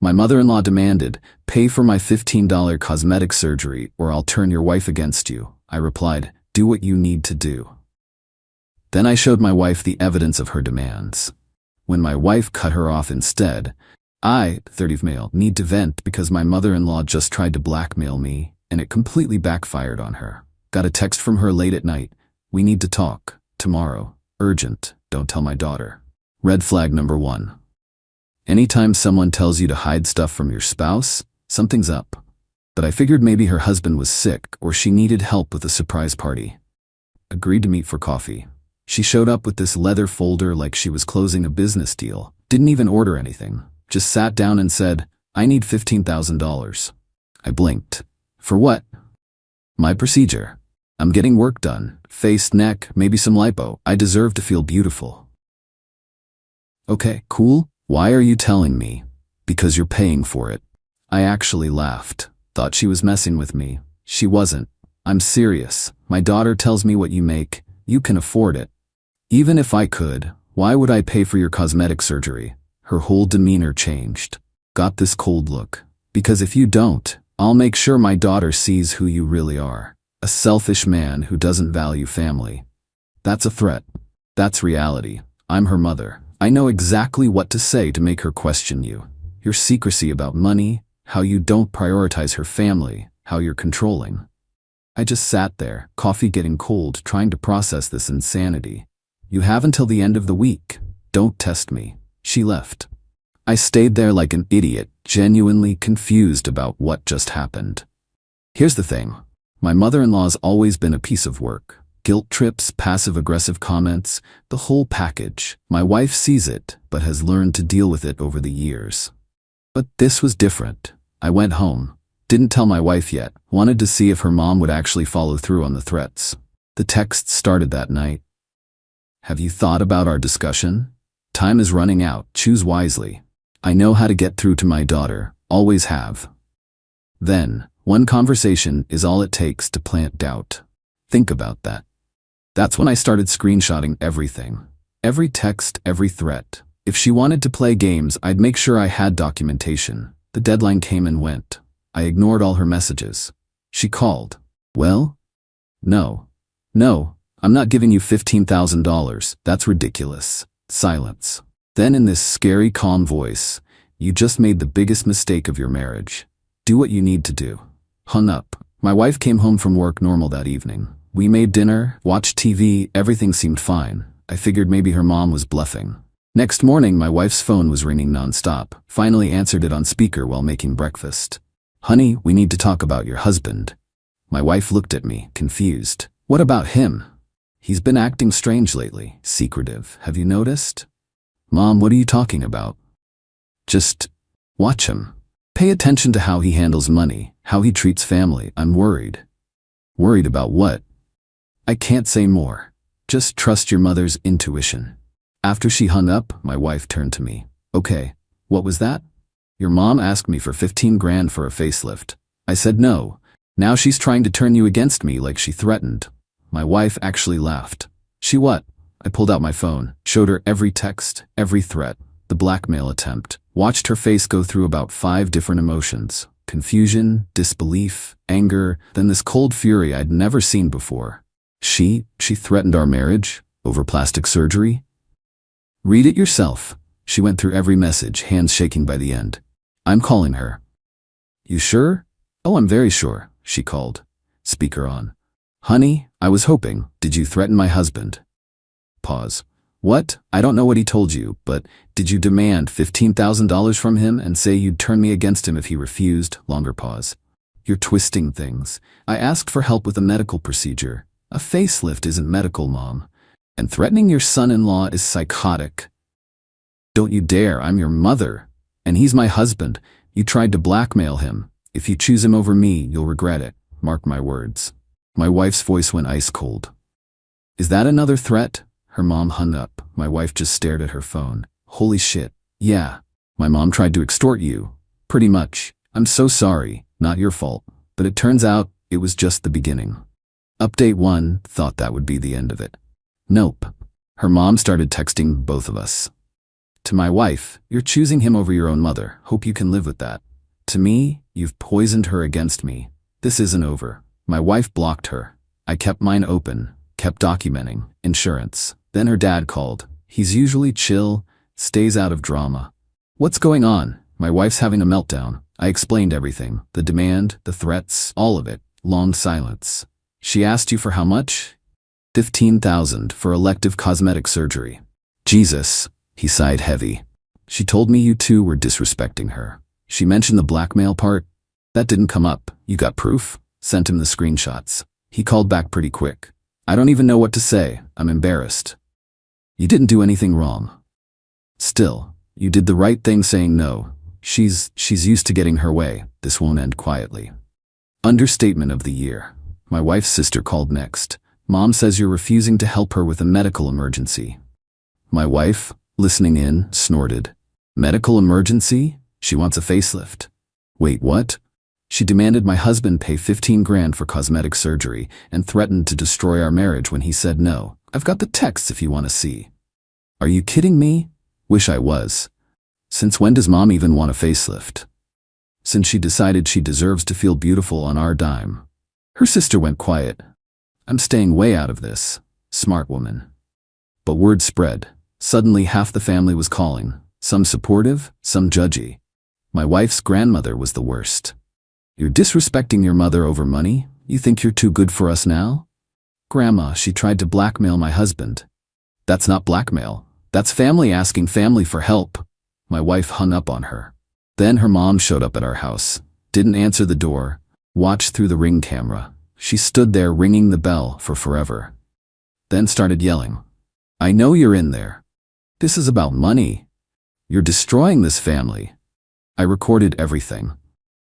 My mother-in-law demanded, "Pay for my $15 cosmetic surgery or I'll turn your wife against you." I replied, "Do what you need to do." Then I showed my wife the evidence of her demands. When my wife cut her off instead, I, 30 male, need to vent because my mother-in-law just tried to blackmail me and it completely backfired on her. Got a text from her late at night. "We need to talk. Tomorrow. Urgent. Don't tell my daughter." Red flag number 1. Anytime someone tells you to hide stuff from your spouse, something's up. But I figured maybe her husband was sick or she needed help with a surprise party. Agreed to meet for coffee. She showed up with this leather folder like she was closing a business deal. Didn't even order anything. Just sat down and said, "I need $15,000. I blinked. "For what?" "My procedure. I'm getting work done. Face, neck, maybe some lipo. I deserve to feel beautiful." "Okay, cool. Why are you telling me?" "Because you're paying for it." I actually laughed. Thought she was messing with me. She wasn't. "I'm serious. My daughter tells me what you make. You can afford it." "Even if I could, why would I pay for your cosmetic surgery?" Her whole demeanor changed. Got this cold look. "Because if you don't, I'll make sure my daughter sees who you really are. A selfish man who doesn't value family." That's a threat. That's reality. I'm her mother. I know exactly what to say to make her question you. Your secrecy about money, how you don't prioritize her family, how you're controlling. I just sat there, coffee getting cold, trying to process this insanity. "You have until the end of the week. Don't test me." She left. I stayed there like an idiot, genuinely confused about what just happened. Here's the thing. My mother-in-law's always been a piece of work. Guilt trips, passive-aggressive comments, the whole package. My wife sees it, but has learned to deal with it over the years. But this was different. I went home. Didn't tell my wife yet. Wanted to see if her mom would actually follow through on the threats. The texts started that night. "Have you thought about our discussion? Time is running out. Choose wisely. I know how to get through to my daughter. Always have." Then, one conversation is all it takes to plant doubt. Think about that. That's when I started screenshotting everything. Every text, every threat. If she wanted to play games, I'd make sure I had documentation. The deadline came and went. I ignored all her messages. She called. "Well?" No, I'm not giving you $15,000. That's ridiculous." Silence. Then in this scary, calm voice, "You just made the biggest mistake of your marriage. Do what you need to do." Hung up. My wife came home from work normal that evening. We made dinner, watched TV, everything seemed fine. I figured maybe her mom was bluffing. Next morning, my wife's phone was ringing nonstop. Finally answered it on speaker while making breakfast. "Honey, we need to talk about your husband." My wife looked at me, confused. "What about him?" "He's been acting strange lately, secretive. Have you noticed?" "Mom, what are you talking about?" "Just watch him. Pay attention to how he handles money, how he treats family. I'm worried." "Worried about what?" "I can't say more. Just trust your mother's intuition." After she hung up, my wife turned to me. "Okay, what was that?" "Your mom asked me for 15 grand for a facelift. I said no. Now she's trying to turn you against me like she threatened." My wife actually laughed. "She what?" I pulled out my phone, showed her every text, every threat, the blackmail attempt, watched her face go through about 5 different emotions. Confusion, disbelief, anger, then this cold fury I'd never seen before. She threatened our marriage? Over plastic surgery? "Read it yourself." She went through every message, hands shaking by the end. "I'm calling her." "You sure?" "Oh, I'm very sure," she called. Speaker on. "Honey, I was hoping. Did you threaten my husband?" Pause. "What? I don't know what he told you, but did you demand $15,000 from him and say you'd turn me against him if he refused?" Longer pause. "You're twisting things. I asked for help with a medical procedure. A facelift isn't medical, Mom. And threatening your son-in-law is psychotic." "Don't you dare, I'm your mother. And he's my husband. You tried to blackmail him. If you choose him over me, you'll regret it. Mark my words." My wife's voice went ice cold. "Is that another threat?" Her mom hung up. My wife just stared at her phone. "Holy shit. Yeah. My mom tried to extort you. Pretty much. I'm so sorry. Not your fault. But it turns out it was just the beginning." Update 1, thought that would be the end of it. Nope. Her mom started texting both of us. To my wife, you're choosing him over your own mother. Hope you can live with that. To me, you've poisoned her against me. This isn't over. My wife blocked her. I kept mine open, kept documenting, insurance. Then her dad called. He's usually chill, stays out of drama. What's going on? My wife's having a meltdown. I explained everything. The demand, the threats, all of it. Long silence. She asked you for how much? $15,000 for elective cosmetic surgery. Jesus, he sighed heavy. She told me you two were disrespecting her. She mentioned the blackmail part. That didn't come up. You got proof? Sent him the screenshots. He called back pretty quick. I don't even know what to say. I'm embarrassed. You didn't do anything wrong. Still, you did the right thing saying no. She's used to getting her way. This won't end quietly. Understatement of the year. My wife's sister called next. Mom says you're refusing to help her with a medical emergency. My wife, listening in, snorted. Medical emergency? She wants a facelift. Wait, what? She demanded my husband pay 15 grand for cosmetic surgery and threatened to destroy our marriage when he said no. I've got the texts if you want to see. Are you kidding me? Wish I was. Since when does mom even want a facelift? Since she decided she deserves to feel beautiful on our dime. Her sister went quiet. I'm staying way out of this. Smart woman. But word spread. Suddenly half the family was calling. Some supportive, some judgy. My wife's grandmother was the worst. You're disrespecting your mother over money? You think you're too good for us now? Grandma, she tried to blackmail my husband. That's not blackmail. That's family asking family for help. My wife hung up on her. Then her mom showed up at our house. Didn't answer the door. Watched through the Ring camera. She stood there ringing the bell for forever. Then started yelling. I know you're in there. This is about money. You're destroying this family. I recorded everything.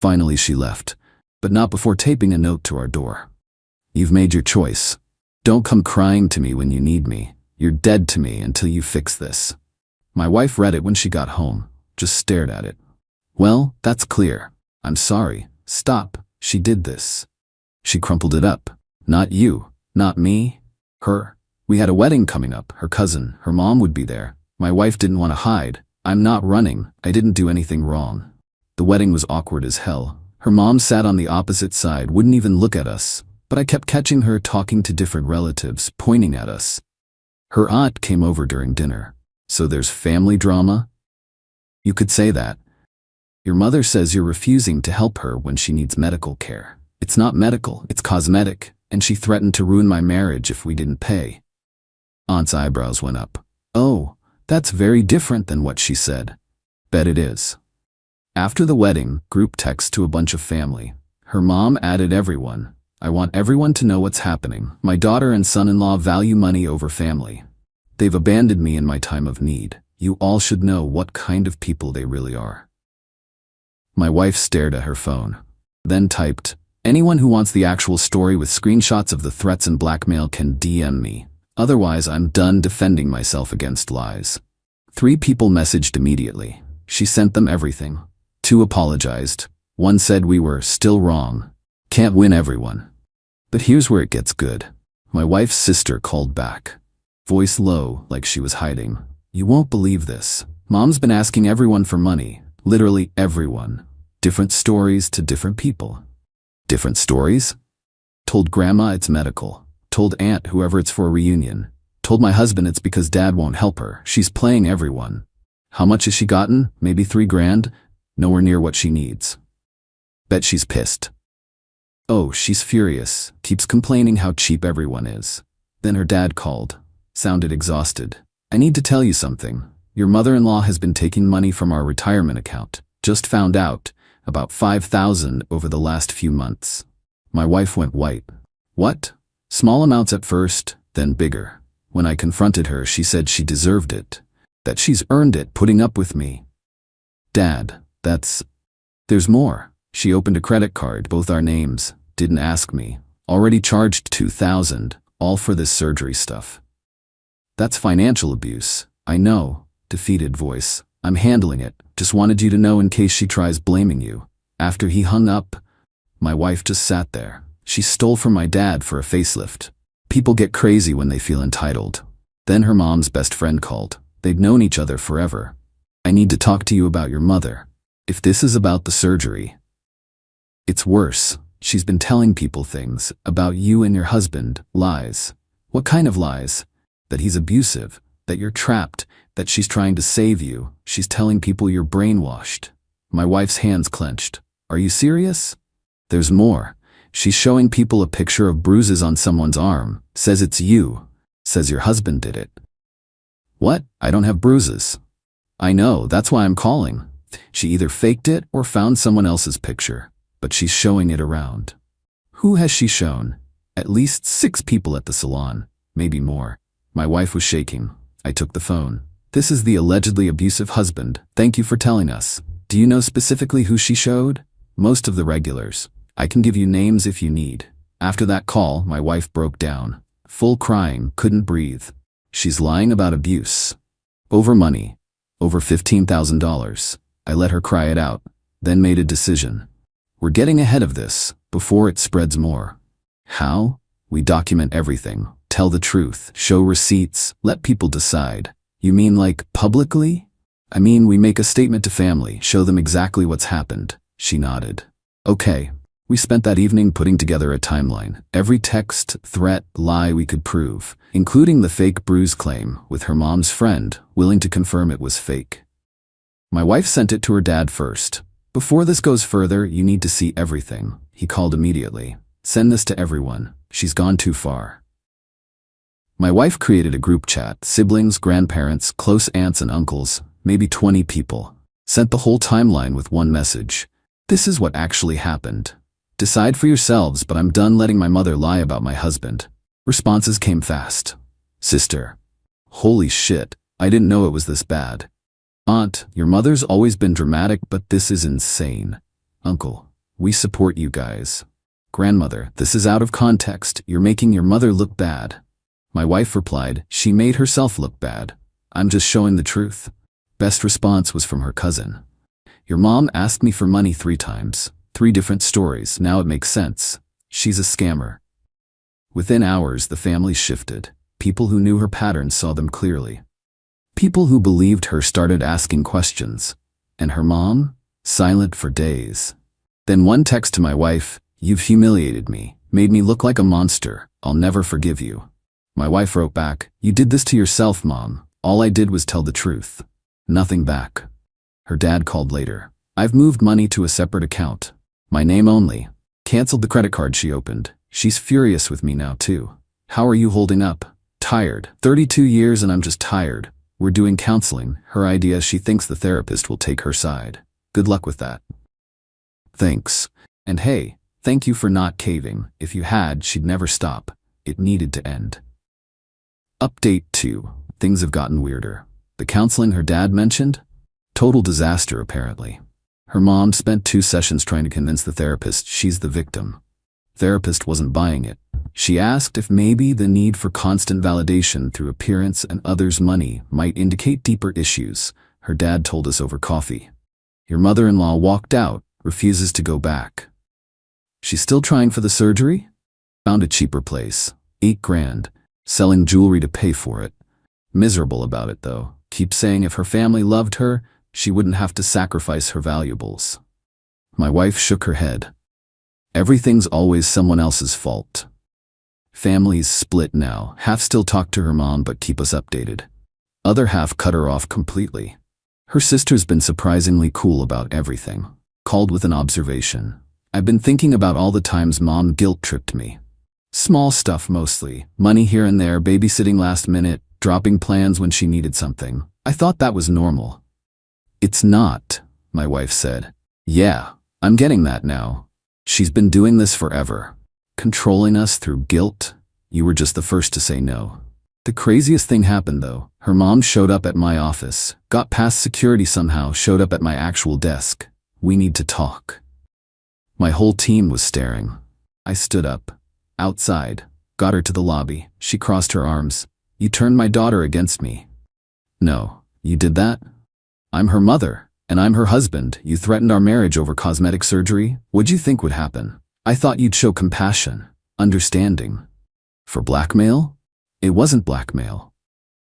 Finally she left, but not before taping a note to our door. You've made your choice. Don't come crying to me when you need me. You're dead to me until you fix this. My wife read it when she got home, just stared at it. Well, that's clear. I'm sorry. Stop. She did this. She crumpled it up. Not you. Not me. Her. We had a wedding coming up. Her cousin, her mom would be there. My wife didn't want to hide. I'm not running. I didn't do anything wrong. The wedding was awkward as hell. Her mom sat on the opposite side, wouldn't even look at us. But I kept catching her talking to different relatives, pointing at us. Her aunt came over during dinner. So there's family drama? You could say that. Your mother says you're refusing to help her when she needs medical care. It's not medical, it's cosmetic, and she threatened to ruin my marriage if we didn't pay. Aunt's eyebrows went up. Oh, that's very different than what she said. Bet it is. After the wedding, group text to a bunch of family. Her mom added everyone. I want everyone to know what's happening. My daughter and son-in-law value money over family. They've abandoned me in my time of need. You all should know what kind of people they really are. My wife stared at her phone. Then typed, anyone who wants the actual story with screenshots of the threats and blackmail can DM me. Otherwise, I'm done defending myself against lies. 3 people messaged immediately. She sent them everything. 2 apologized. 1 said we were still wrong. Can't win everyone. But here's where it gets good. My wife's sister called back. Voice low, like she was hiding. You won't believe this. Mom's been asking everyone for money. Literally everyone. Different stories to different people. Different stories? Told grandma it's medical. Told aunt whoever it's for a reunion. Told my husband it's because dad won't help her. She's playing everyone. How much has she gotten? Maybe 3 grand? Nowhere near what she needs. Bet she's pissed. Oh, she's furious. Keeps complaining how cheap everyone is. Then her dad called. Sounded exhausted. I need to tell you something. Your mother-in-law has been taking money from our retirement account. Just found out. About $5,000 over the last few months. My wife went white. What? Small amounts at first, then bigger. When I confronted her, she said she deserved it. That she's earned it putting up with me. Dad, there's more. She opened a credit card, both our names. Didn't ask me. Already charged $2,000, all for this surgery stuff. That's financial abuse. I know. Defeated voice. I'm handling it. Just wanted you to know in case she tries blaming you. After he hung up, my wife just sat there. She stole from my dad for a facelift. People get crazy when they feel entitled. Then her mom's best friend called. They'd known each other forever. I need to talk to you about your mother. If this is about the surgery. It's worse. She's been telling people things about you and your husband, lies. What kind of lies? That he's abusive, that you're trapped, that she's trying to save you. She's telling people you're brainwashed. My wife's hands clenched. Are you serious? There's more. She's showing people a picture of bruises on someone's arm. Says it's you. Says your husband did it. What? I don't have bruises. I know, that's why I'm calling. She either faked it or found someone else's picture, but she's showing it around. Who has she shown? At least 6 people at the salon, maybe more. My wife was shaking. I took the phone. This is the allegedly abusive husband. Thank you for telling us. Do you know specifically who she showed? Most of the regulars. I can give you names if you need. After that call, my wife broke down. Full crying, couldn't breathe. She's lying about abuse. Over money. Over $15,000. I let her cry it out, then made a decision. We're getting ahead of this, before it spreads more. How? We document everything, tell the truth, show receipts, let people decide. You mean like publicly? I mean we make a statement to family, show them exactly what's happened. She nodded. Okay. We spent that evening putting together a timeline. Every text, threat, lie we could prove, including the fake bruise claim, with her mom's friend, willing to confirm it was fake. My wife sent it to her dad first. Before this goes further, you need to see everything. He called immediately. Send this to everyone. She's gone too far. My wife created a group chat, siblings, grandparents, close aunts and uncles, maybe 20 people. Sent the whole timeline with one message. This is what actually happened. Decide for yourselves, but I'm done letting my mother lie about my husband. Responses came fast. Sister. Holy shit, I didn't know it was this bad. Aunt, your mother's always been dramatic, but this is insane. Uncle, we support you guys. Grandmother, this is out of context. You're making your mother look bad. My wife replied, she made herself look bad. I'm just showing the truth. Best response was from her cousin. Your mom asked me for money 3 times. 3 different stories, now it makes sense. She's a scammer. Within hours, the family shifted. People who knew her patterns saw them clearly. People who believed her started asking questions. And her mom? Silent for days. Then one text to my wife, you've humiliated me, made me look like a monster, I'll never forgive you. My wife wrote back, you did this to yourself, Mom. All I did was tell the truth. Nothing back. Her dad called later. I've moved money to a separate account. My name only. Canceled the credit card she opened. She's furious with me now too. How are you holding up? Tired. 32 years and I'm just tired. We're doing counseling. Her idea, she thinks the therapist will take her side. Good luck with that. Thanks. And hey, thank you for not caving. If you had, she'd never stop. It needed to end. Update 2. Things have gotten weirder. The counseling her dad mentioned? Total disaster apparently. Her mom spent 2 sessions trying to convince the therapist she's the victim. Therapist wasn't buying it. She asked if maybe the need for constant validation through appearance and others' money might indicate deeper issues. Her dad told us over coffee. Your mother-in-law walked out, refuses to go back. She's still trying for the surgery? Found a cheaper place. $8 grand. Selling jewelry to pay for it. Miserable about it though. Keeps saying if her family loved her, she wouldn't have to sacrifice her valuables. My wife shook her head. Everything's always someone else's fault. Families split now. Half still talk to her mom but keep us updated. Other half cut her off completely. Her sister's been surprisingly cool about everything. Called with an observation. I've been thinking about all the times mom guilt-tripped me. Small stuff mostly. Money here and there, babysitting last minute, dropping plans when she needed something. I thought that was normal. It's not, my wife said. Yeah, I'm getting that now. She's been doing this forever. Controlling us through guilt. You were just the first to say no. The craziest thing happened though. Her mom showed up at my office, got past security somehow, showed up at my actual desk. We need to talk. My whole team was staring. I stood up. Outside. Got her to the lobby. She crossed her arms. You turned my daughter against me. No, you did that? I'm her mother, and I'm her husband. You threatened our marriage over cosmetic surgery? What'd you think would happen? I thought you'd show compassion, understanding. For blackmail? It wasn't blackmail.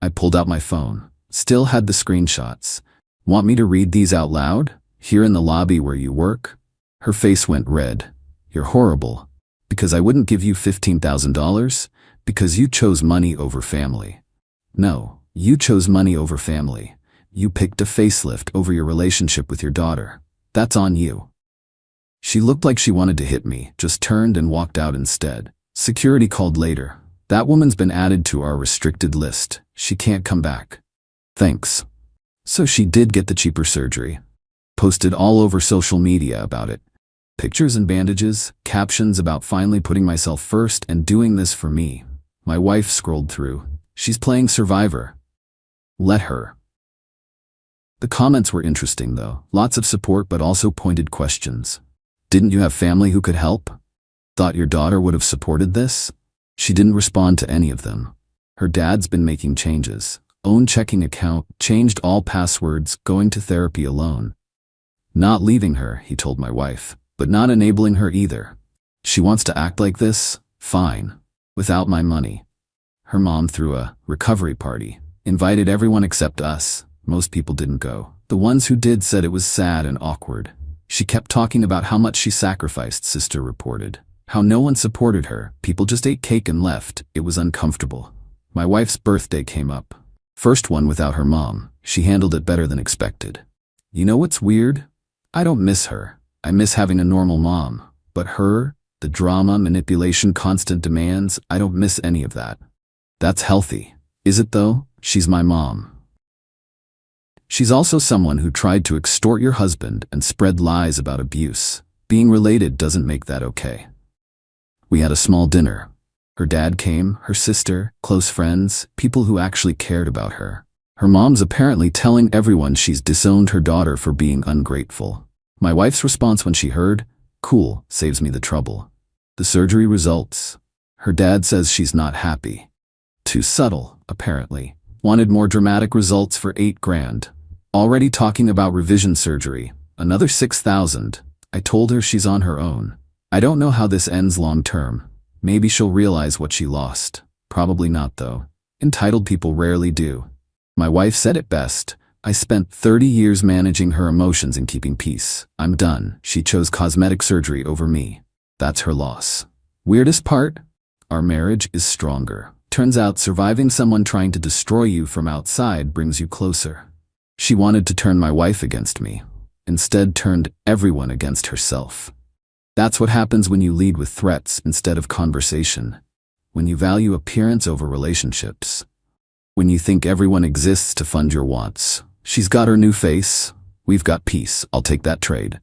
I pulled out my phone. Still had the screenshots. Want me to read these out loud? Here in the lobby where you work? Her face went red. You're horrible. Because I wouldn't give you $15,000? Because you chose money over family. No, you chose money over family. You picked a facelift over your relationship with your daughter. That's on you. She looked like she wanted to hit me, just turned and walked out instead. Security called later. That woman's been added to our restricted list. She can't come back. Thanks. So she did get the cheaper surgery. Posted all over social media about it. Pictures and bandages, captions about finally putting myself first and doing this for me. My wife scrolled through. She's playing Survivor. Let her. The comments were interesting though. Lots of support but also pointed questions. Didn't you have family who could help? Thought your daughter would have supported this? She didn't respond to any of them. Her dad's been making changes. Own checking account, changed all passwords, going to therapy alone. Not leaving her, he told my wife, but not enabling her either. She wants to act like this? Fine. Without my money. Her mom threw a recovery party. Invited everyone except us. Most people didn't go. The ones who did said it was sad and awkward. She kept talking about how much she sacrificed, sister reported. How no one supported her. People just ate cake and left. It was uncomfortable. My wife's birthday came up. First one without her mom. She handled it better than expected. You know what's weird? I don't miss her. I miss having a normal mom. But her, the drama, manipulation, constant demands, I don't miss any of that. That's healthy. Is it though? She's my mom. She's also someone who tried to extort your husband and spread lies about abuse. Being related doesn't make that okay. We had a small dinner. Her dad came, her sister, close friends, people who actually cared about her. Her mom's apparently telling everyone she's disowned her daughter for being ungrateful. My wife's response when she heard, "Cool, saves me the trouble." The surgery results. Her dad says she's not happy. Too subtle, apparently. Wanted more dramatic results for $8,000. Already talking about revision surgery. Another $6,000. I told her she's on her own. I don't know how this ends long term. Maybe she'll realize what she lost. Probably not though. Entitled people rarely do. My wife said it best. I spent 30 years managing her emotions and keeping peace. I'm done. She chose cosmetic surgery over me. That's her loss. Weirdest part? Our marriage is stronger. Turns out surviving someone trying to destroy you from outside brings you closer. She wanted to turn my wife against me. Instead turned everyone against herself. That's what happens when you lead with threats instead of conversation. When you value appearance over relationships. When you think everyone exists to fund your wants. She's got her new face. We've got peace. I'll take that trade.